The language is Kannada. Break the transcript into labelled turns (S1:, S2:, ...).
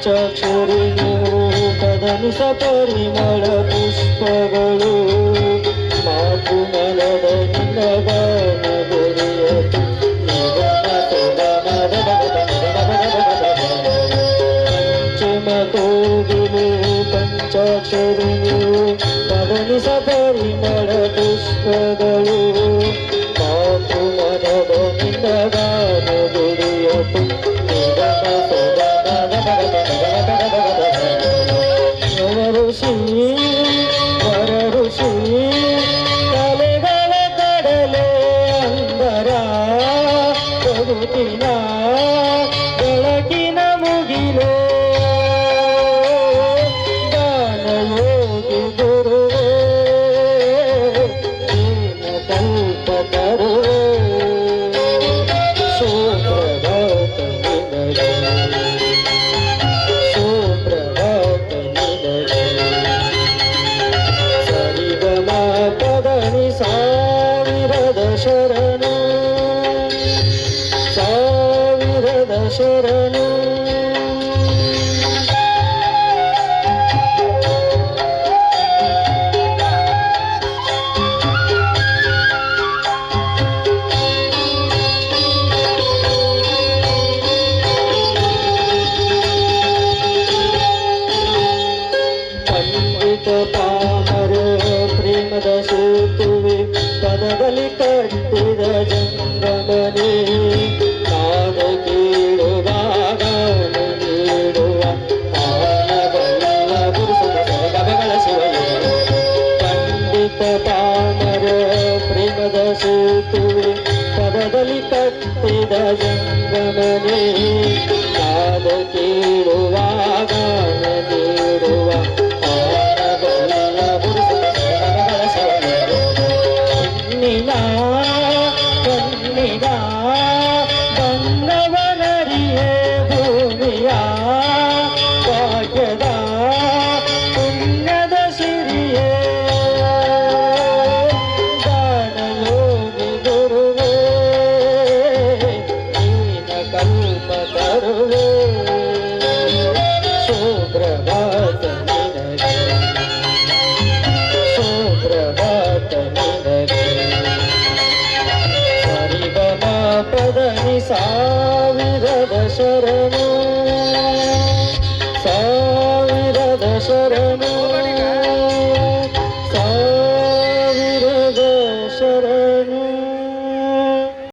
S1: ಪಂಚಾಕ್ಷರಿ ನೀವು ಕದನಿಸ ಪರಿಮಳ ಪುಷ್ಪಗಳು ಮಾತು ಮನದ ನಿನ್ನ ಗಾನ ಗುರಿಯತು ಪಂಚಮ ಕೋಗಿಲೆ ಪಂಚಾಕ್ಷರಿ ನೀವು ಕದನಿಸ ಪರಿಮಳ ಪುಷ್ಪಗಳು ಮಾತು ಮನದ ನಿನ್ನ ಗಾನ ಗುರಿಯತು ಋಷಿ ವರ ಋಷಿ ಕಲೆಗಳ ಕಡಲೆ ಅಂಬರ ಬದುಕಿನ ಬೆಳಕಿನ ಮುಗಿಲೆ ಗಾನಯೋಗಿ ಗುರುವೇ ದೀನ ಕಲ್ಪ ತರುವೆ ಸುಪ್ರಭಾತ ನಿನಗೆ ಸುಪ್ರಭಾತ ನಿನಗೆ ಸರಿಗಮ ಪದನಿ ಸಾವಿರದ ಶರಣು ಸಾವಿರದ ಶರಣು ಪಂಡಿತ ಪಾಮರ ಪ್ರೇಮದ ಸೇತುವೆ ಪದದಲ್ಲಿ ಕಟ್ಟಿದ ಜಂಗಮನೆ ನಾದ ಕೇಳುವಾಗ ನೀಡುವ ಆನಬಲ್ಲ ಗುರುಸುತ ಸಗಗಳ ಶಿವಯೇ ಪಂಡಿತ ಪಾಮರ ಪ್ರೇಮದ ಸೇತುವೆ ಪದದಲ್ಲಿ ಕಟ್ಟಿದ ಜಂಗಮನೆ ನಾದ ಕೇಳುವಾಗ ನೀಡುವ ಕಣ್ಣಿನ ಬಣ್ಣವನರಿಯೇ ಭೂಮಿಯ ಭಾಗ್ಯದ ಪುಣ್ಯದ ಸಿರಿಯೇ ಗಾನಯೋಗಿ ಗುರುವೇ ದೀನ ಕಲ್ಪ ತರುವೆ ಸುಪ್ರಭಾತ ನಿನಗೆ ಸುಪ್ರಭಾತ ನಿನಗೆ ಪದನಿ ಸಾವಿರದ ಶರಣು